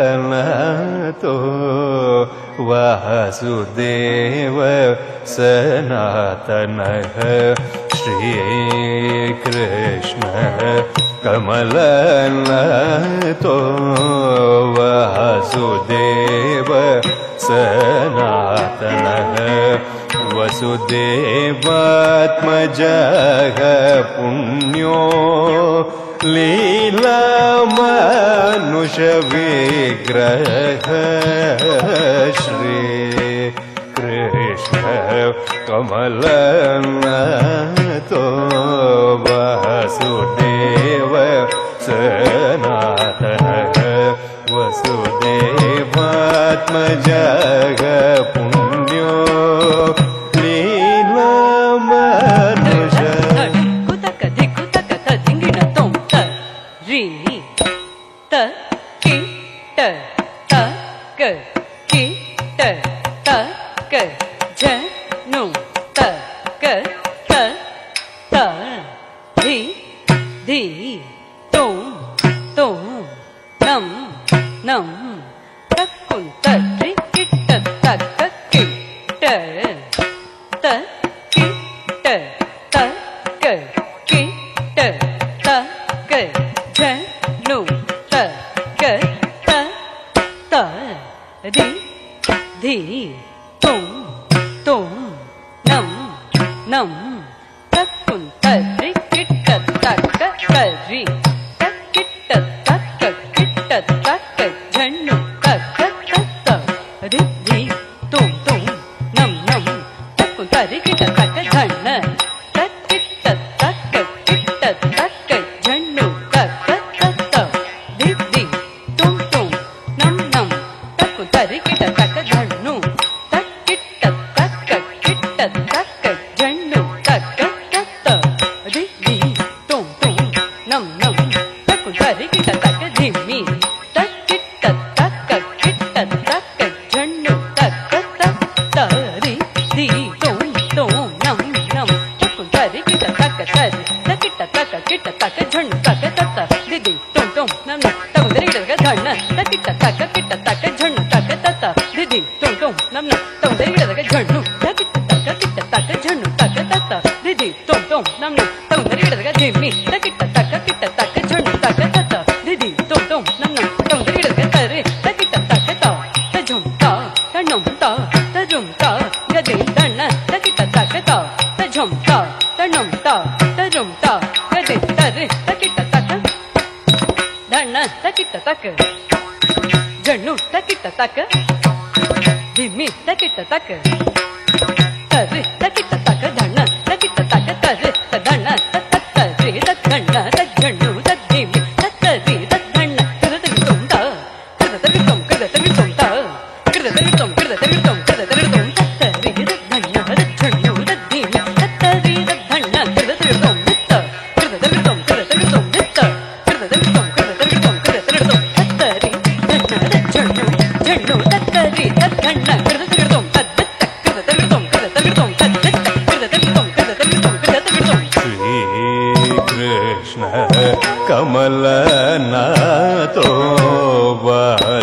कमलनाथो वासुदेव सनातनः श्रीकृष्ण कमलनाथो वासुदेव सनातनः वसुदेवात्मजः पुण्यो लीला मनुष्यविग्रह श्री कृष्ण कमलनाथो वासुदेव सनातनः वसुदेवात्मजः पुण्यो लीला मनुष्य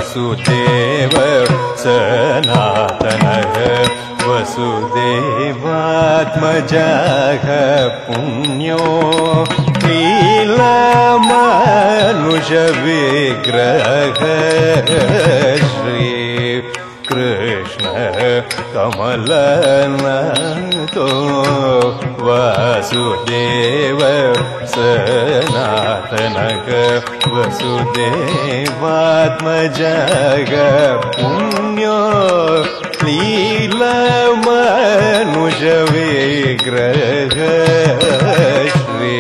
वासुदेव सनातनः वसुदेवात्मजः पुण्यो लीलामानुषविग्रहः श्री कृष्ण कमलनाथो वासुदेव सनातनः वसुदेवात्मजः पुण्यो लीलामानुषविग्रहः श्री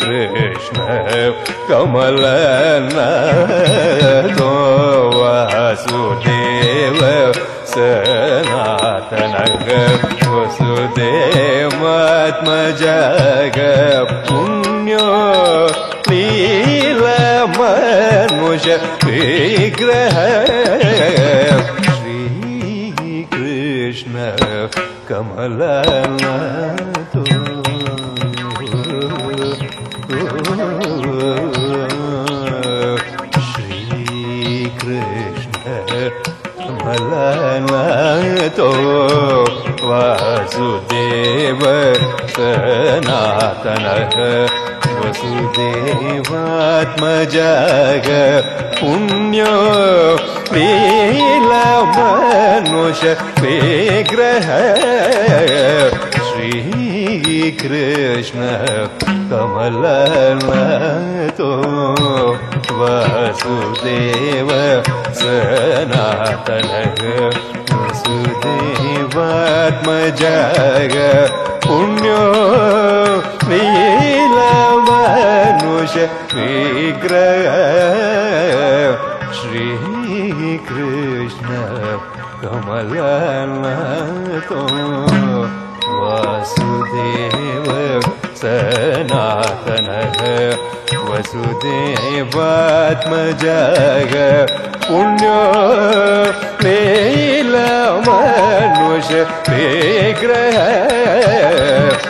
कृष्ण कमलनाथो वासुदेव सनातनः वसुदेवात्मजः पुण्यो लीलामानुषविग्रहः श्रीकृष्ण कमलनाथो कमलनाथो वासुदेव सनातनः वसुदेवात्मजः पुण्यो लीलामानुषविग्रहः श्रीकृष्ण कमलनाथो वासुदेव सनातनः वसुदेवात्मजः पुण्यो लीलामानुषविग्रहः श्रीकृष्ण कमलनाथो वासुदेव सनातनः वसुदेवात्मजः पुण्यो लीलामानुषविग्रहः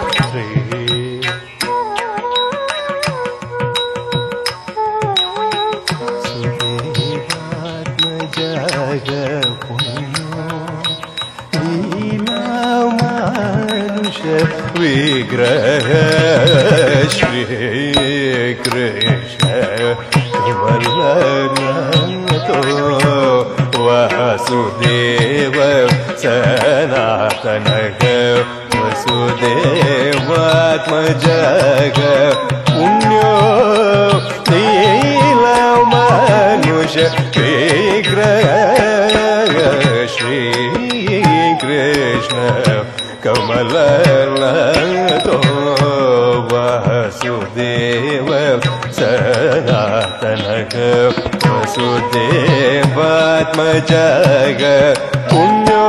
विग्रह श्रीकृष्ण कमलनाथो वासुदेव सनातनः वसुदेवात्मजः पुण्यो लीलामानुषविग्रहः श्रीकृष्ण कमलनाथो वासुदेव सनातनः वसुदेवात्मजः पुण्यो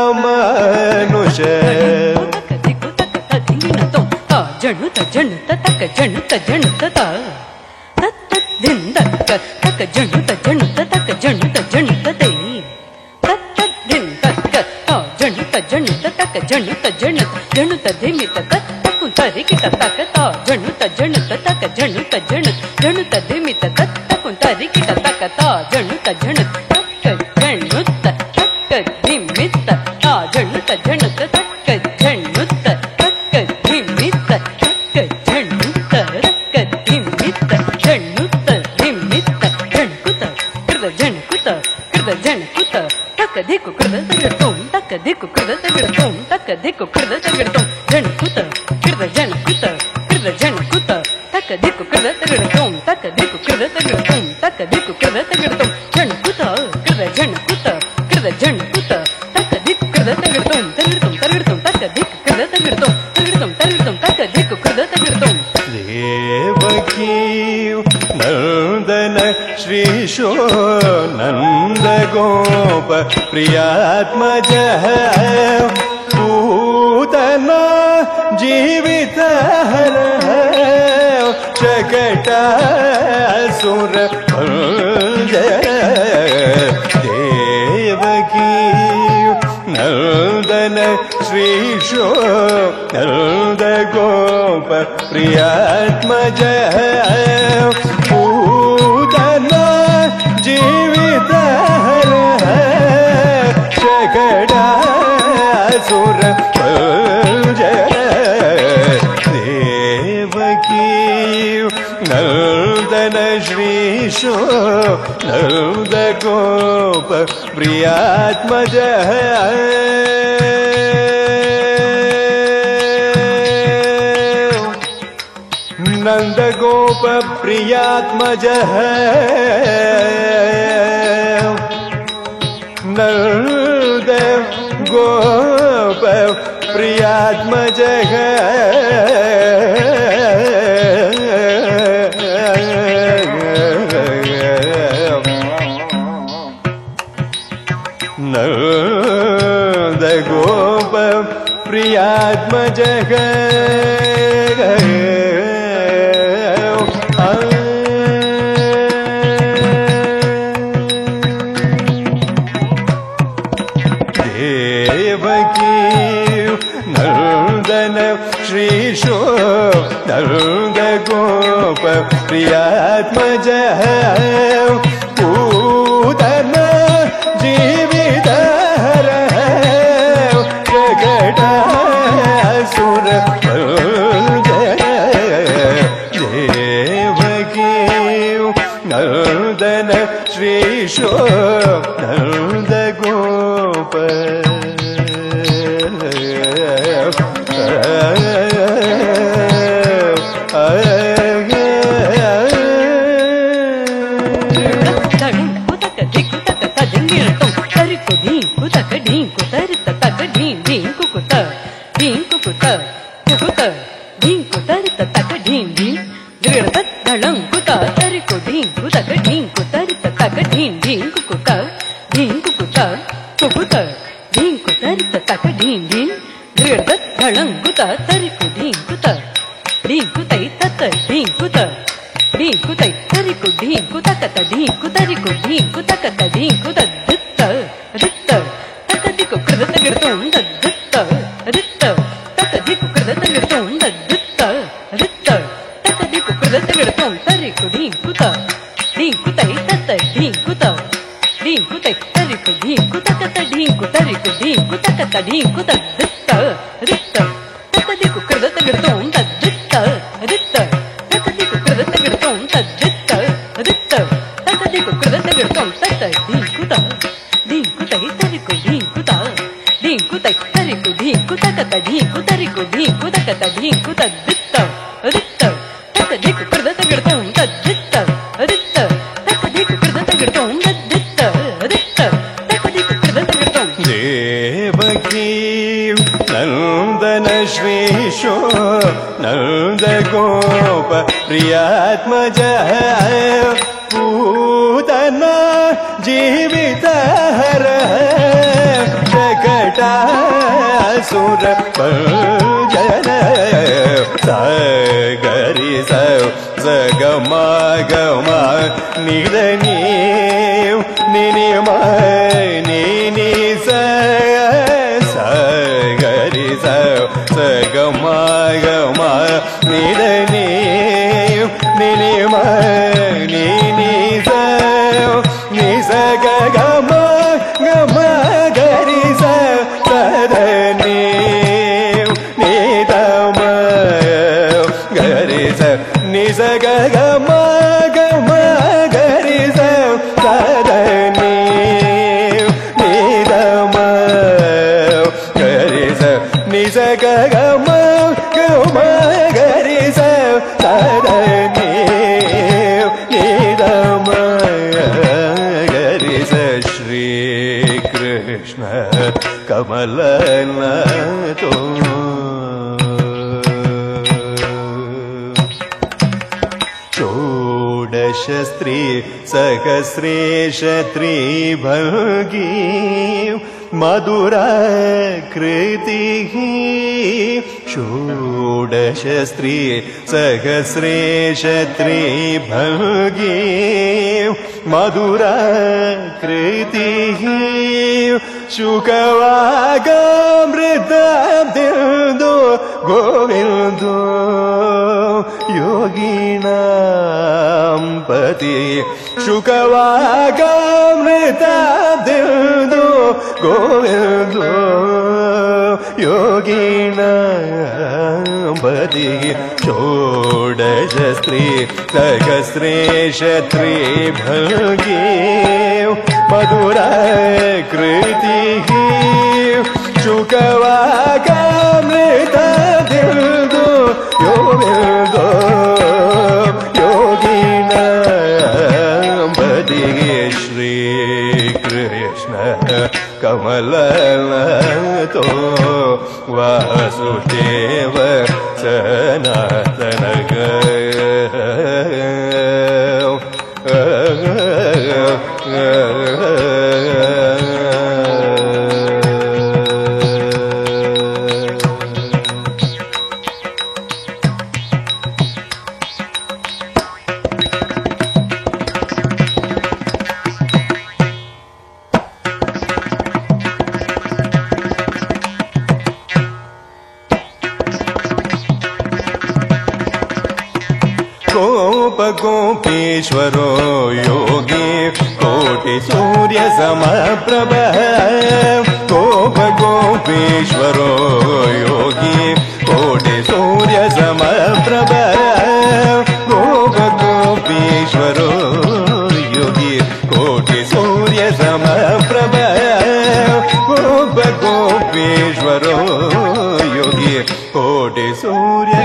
लीलामानुष ಜಣುತ ಜಣುತ ತಕ ಜಣುತ ಜಣುತ ತತ್ತ ದಿಂದ ತಕ ಜಣುತ ಜಣುತ ತಕ ಜಣುತ ಜಣುತ ತೈ ತತ್ತ ದಿಂದ ಜಣುತ ಜಣುತ ತಕ ಜಣುತ ಜಣುತ ಜಣುತ ಧಿಮಿತ ತಕ್ಕು ತರಿಕಿತ ತಕ ಜಣುತ ಜಣುತ ತಕ ಜಣುತ ಜಣುತ ಜಣುತ ಧಿಮಿತ ತಕ್ಕು ತರಿಕಿತ ತಕ ಜಣುತ ಜಣುತ ತಕ ಜಣುತ ತಕ ಧಿಮಿತ ಜಣುತ ಜಣುತ ತಕ ಜಣುತ ತಕ ಧಿಮಿತ ದಿಕ್ಕು ಕೃದ ತಗಿಡ್ತೋಂ ತಕ್ಕ ದಿಕ್ಕು ಕೃದ ತಗಿಡ್ತೋಂ ತಕ್ಕ ದಿಕ್ಕು ಕೃದ ತಗಿಡ್ತೋಂ ಜಣಕುತ ಕೃದ ಜಣಕುತ ಕೃದ ಜಣಕುತ ತಕ್ಕ ದಿಕ್ಕು ಕೃದ ತಗಿಡ್ತೋಂ ತಕ್ಕ ದಿಕ್ಕು ಕೃದ ತಗಿಡ್ತೋಂ ತಕ್ಕ ದಿಕ್ಕು ಕೃದ ತಗಿಡ್ತೋಂ ಜಣಕುತ ಕೃದ ಜಣಕುತ ಕೃದ ಜಣಕುತ ತಕ್ಕ ದಿಕ್ಕು ಕೃದ ತಗಿಡ್ತೋಂ ತಗಿಡ್ತೋಂ ತಗಿಡ್ತೋಂ ತಕ್ಕ ದಿಕ್ಕು ಕೃದ ತಗಿಡ್ತೋಂ ತಗಿಡ್ತೋಂ ತಗಿಡ್ತೋಂ ತಕ್ಕ ದಿಕ್ಕು ಕೃದ ತಗಿಡ್ತೋಂ ದೇವಕೀ ನಂದನ ಶ್ರೀಶೋ ನಂದ ಗೋಪ ಪ್ರಿಯಾತ್ಮಜಃ पूतना जीवित हरः शकटासुर देवकी नंदन श्रीशो नंद गोप प्रियात्मजः पूतना जीवितहर शकटासुर देवकी नन्दन श्रीशो नन्दगोप प्रियात्मज नन्दगोप प्रियात्मज नन्द गोप प्रियात्मज नन्द गोप प्रियात्मज श्रीशो नन्द गोप प्रियात्मज पूतन जीवितहर शकटासुर देवकी नन्दन श्रीशो नन्द गोप प्रियात्मज पूतन जीवितहर शकटासुर सगरि सगम गम निधनी निनिम निनि सगरि सगम गम निधनी निनिम निनि निसग गम गम गरि सदनी निदम गरि निसग गम गम गरि सदनी निदम गरि निसग गम गम गरि सदनी निदम गरि श्री कृष्ण कमलनतो षोडश स्त्री सहस्रेश त्रिभगी मधुराकृतिः षोडश स्त्री सहस्रेश त्रिभगी मधुराकृतिः शुकवागामृताब्दिन्दो गोविन्दो योगिनां पति ಶುಕವಾಗಾಮೃತದಿಲ್ದು ಗೋವಿಂದೋ ಯೋಗಿನ ಬದಿಗೆ ಷೋಡಶ ಸ್ತ್ರೀ ಸಹಸ್ರೇಶ ತ್ರಿಭಂಗಿ ಮಧುರ ಕೃತಿ ಶುಕವಾಗಾಮೃತದಿಲ್ದು ಯೋಗಿಂದೋ ಯೋಗಿನ ಬದಿಗೆ ಶ್ರೀ ಕೃಷ್ಣ ಕಮಲನತೋ ವಾಸುದೇವ ಸನಾತನ गोपेश्वरो योगी कोटि सूर्य समप्रभ गोपेश्वरो योगी कोटि सूर्य समप्रभ गोपेश्वरो योगी कोटि सूर्य समप्रभ गोपेश्वरो योगी कोटि सूर्य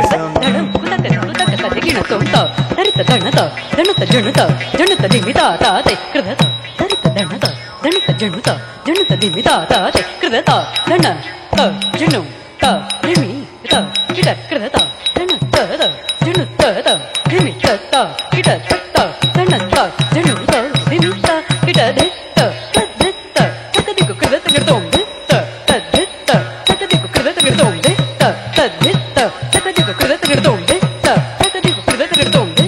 ದಣತ ದಣತ ಜಣುತ ಜಣುತ ದಿಮಿತ ತಾತೆ ಕೃದತ ದರಿತ ದಣತ ದಣತ ಜಣುತ ಜಣುತ ದಿಮಿತ ತಾತೆ ಕೃದತ ದಣ ತ ಜಣು ತ ರಿಮಿ ತ ಕಿಡ ಕೃದತ ದಣ ತ ಜಣು ತ ರಿಮಿ ತ ಕಿಡ ತ ದಣ ತ ಜಣು ತ ದಿಮಿ ತ ಕಿಡ ದೆ ತ ತದ್ದಿತ್ತ ತಕದಿಕು ಕೃದತ ಗಿಡದೋಂ ದೆ ತ ತದ್ದಿತ್ತ ತಕದಿಕು ಕೃದತ ಗಿಡದೋಂ ದೆ ತ ತದ್ದಿತ್ತ ತಕದಿಕು ಕೃದತ ಗಿಡದೋಂ ದೆ ತ ತಕದಿಕು ಕೃದತ ಗಿಡದೋಂ ದೆ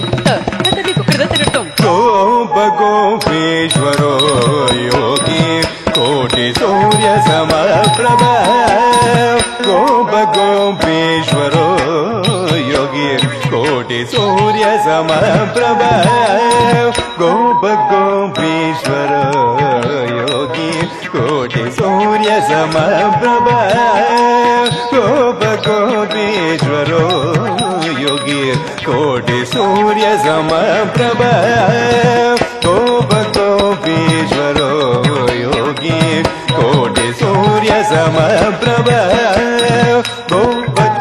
गोपेश्वरो योगी कोटि सूर्य समप्रभ गोपेश्वरो योगी कोटि सूर्य समप्रभ गोपेश्वरो योगी कोटि सूर्य समप्रभ गोपेश्वरो योगी कोटि सूर्य समप्रभ गोपेश्वरो योगी कोटि सूर्य समप्रभ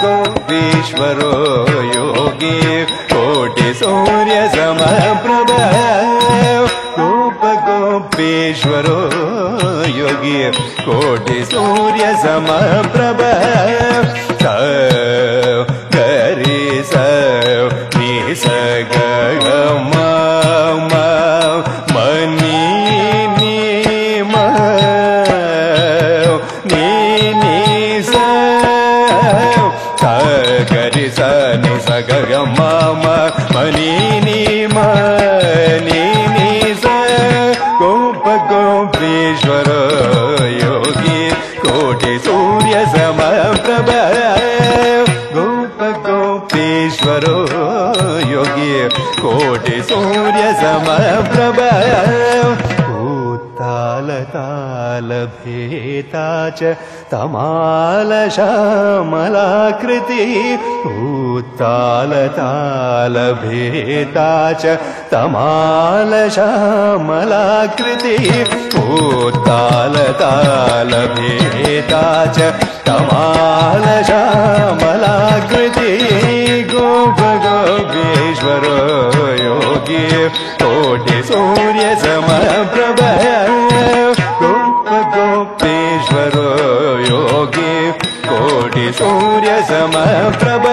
गोपेश्वरो योगी कोटि सूर्य समप्रभ गोपेश्वरो योगी कोटि सूर्य समप्रभ गरि स नि स ग म मनि नि म नि नि स गरि स नि स ग म मनि नि म नि नि स गोपेश्वरो योगी कोटि सूर्य समप्रभ गोपेश्वरो योगी कोटि सूर्य समप्रभ ताल ताल भेता च तमाल श्यामलाकृति ताल ताल भेता च तमाल श्यामलाकृति ताल ताल भेता च तमाल श्यामलाकृति गोपेश्वरो योगी कोटि सूर्य समप्रभ गोपेश्वरो योगी कोटि सूर्य समप्रभ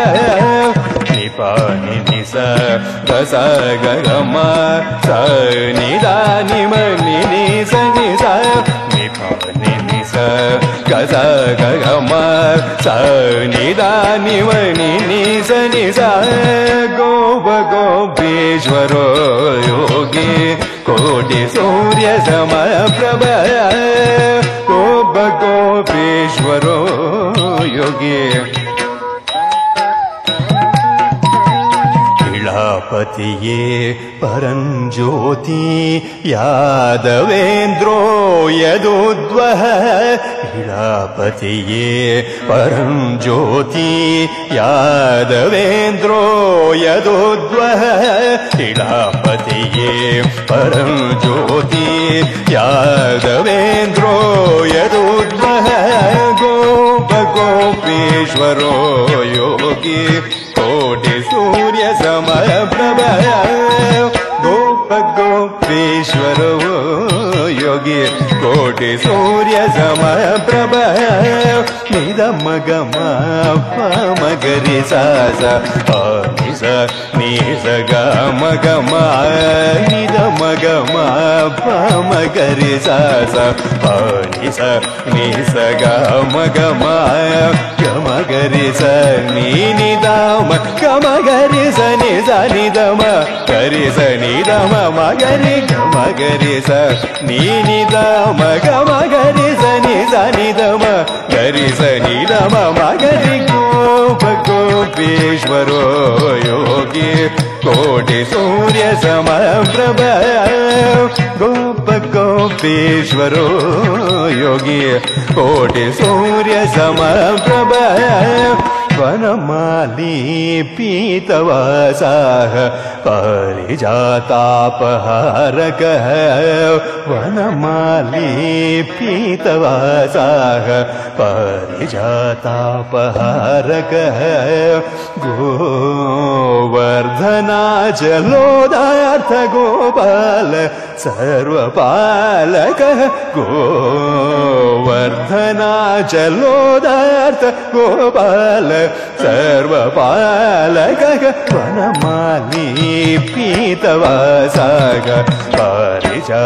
निपा नि स ग स ग म स नि दा नि म नि नि स नि स निपा नि स ग स ग म स नि दा नि म नि नि स नि स गोपेश्वरो योगी कोटि सूर्य समप्रभ गोपेश्वरो योगी इडापतिये परञ्ज्योति यादवेन्द्रो यदुद्वह इडापतिये परञ्ज्योति यादवेन्द्रो यदुद्वह इडापतिये परञ्ज्योति यादवेन्द्रो यदुद्वह गोपेश्वरो योगी कोटि सूर्य समप्रभ गोपेश्वरो योगी कोटि सूर्य समप्रभ निदमगम मगरि सा निस गम निदमगम मगरि सा निस गम गमगरि स निदम गमगरि स निदम गरि स निदम मगरि गमगरि स निदम गमगरि स निदम गरि स निदम मगरि गोपेश्वरो योगी कोटि सूर्य समप्रभ गोपेश्वरो योगी कोटि सूर्य समप्रभ वनमाली पीतवासाः परिजातापहारकः वनमाली पीतवासाः परिजातापहारकः गोवर्धनाचलोदार्थ गोपाल सर्वपालकः गोवर्धनाचलोदार्थ गोपाल सर्वपालकः वनमाली पीतवासाः परिजातापहारकः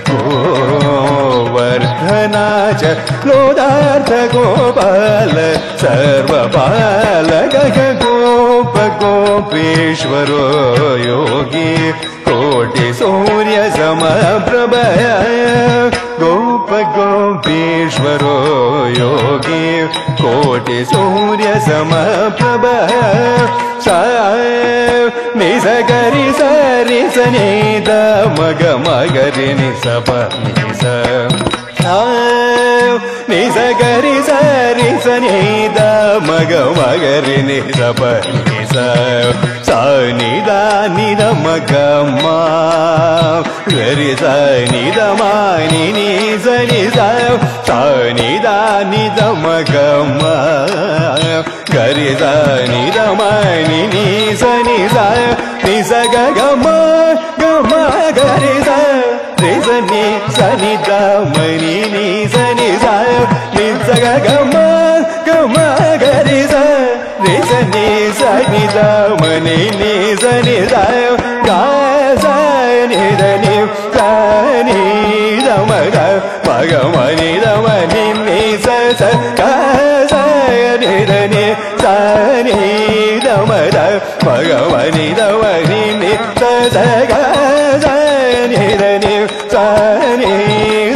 गोवर्धनाचलोदार्थ गोपाल सर्वपालकः गोपेश्वरो योगी कोटि सूर्य समप्रभ गोपेश्वरो योगी कोटि सूर्य समप्रभ निस गरि सरि स निद मग मगरि निस प निस निस गरि सरि स निद मग मगरि निस प निस सा निद निद मग मा गरि स निद मा नि नि स नि सा निद निद मग मा गरि स निद मा नि नि स नि सा नि स ग ग म गरि स रि स नि स नि द म नि नि स नि सा नि स ग ग म गरि स रि स नि स नि द म नि नि स नि सा ग स नि द नि स नि द म ग म नि द म नि नि स स ग स नि द नि स नि द म द म ग म नि द म नि नि स स ग स नि द नि स नि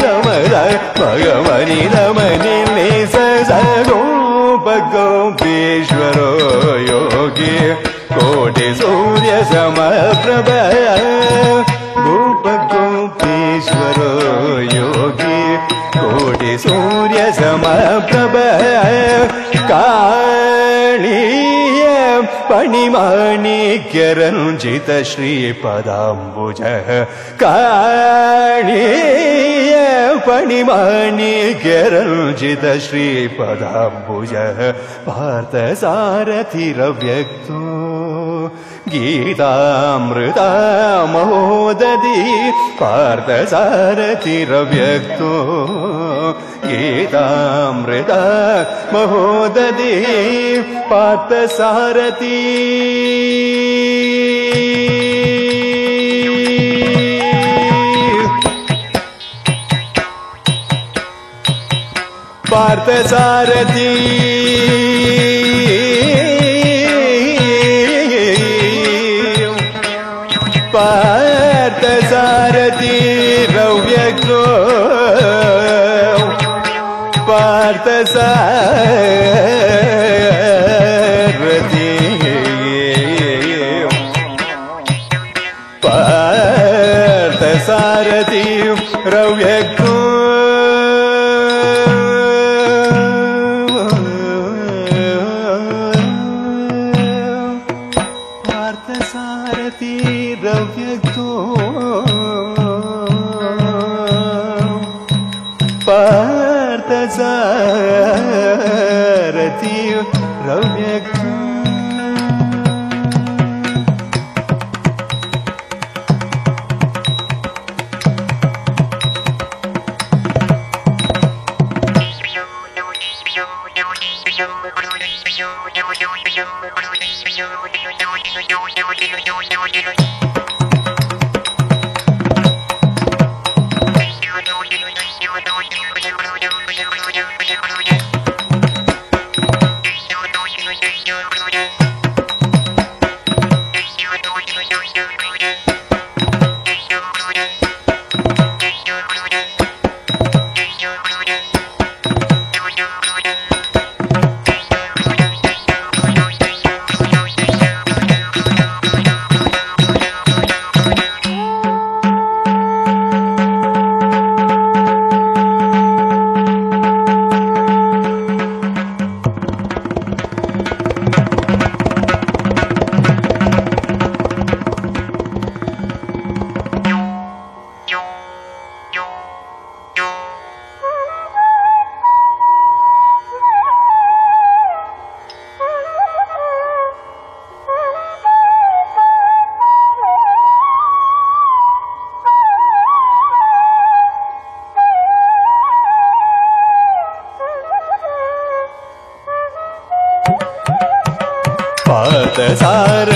द म द म ग म नि द म नि नि स स गोपेश्वरो योगी कोटि सूर्य समप्रभ गोपेश्वरो योगी कोटि सूर्य समप्रभ काळीय पणिमाणिक्यरञ्जित श्रीपदाम्बुजः काळीय पणिमाणिक्यरञ्जित श्रीपदाम्बुजः पार्थसारथिरव्यक्तो गीतामृता महोदधि पार्थसारथिरव्यक्तो गीतामृता महोदधि पार्थसारथि पार्थसारथि पार्थसारथि रव्यक्तो पार्थसारथि पार्थसारथि रव्यक्तो पार्थसारथि रव्यक्तो पार्थसारथि रव्यक्तो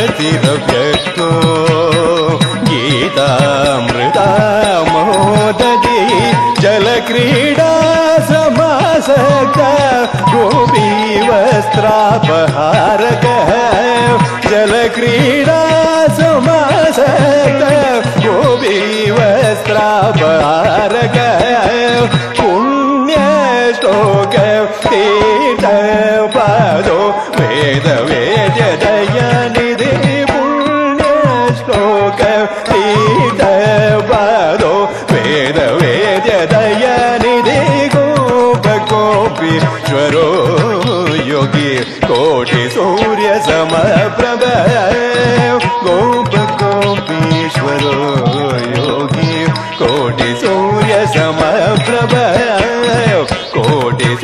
पार्थसारथिरव्यक्तो गीतामृता मोदति जलक्रीडा समासक गोपीवस्त्रापहारकः जलक्रीडा समासक गोपीवस्त्रापहारकः पुण्यश्लोक तीर्थपादो वेदवेद्यदयानिधि पुण्यश्लोक तीर्थपादो वेदवेद्यदयानिधि गोपगोपीश्वरो योगी कोटिसूर्यसमप्रभ गोपगोपीश्वरो योगी कोटिसूर्यसमप्रभ कोटिसूर्यसमप्रभ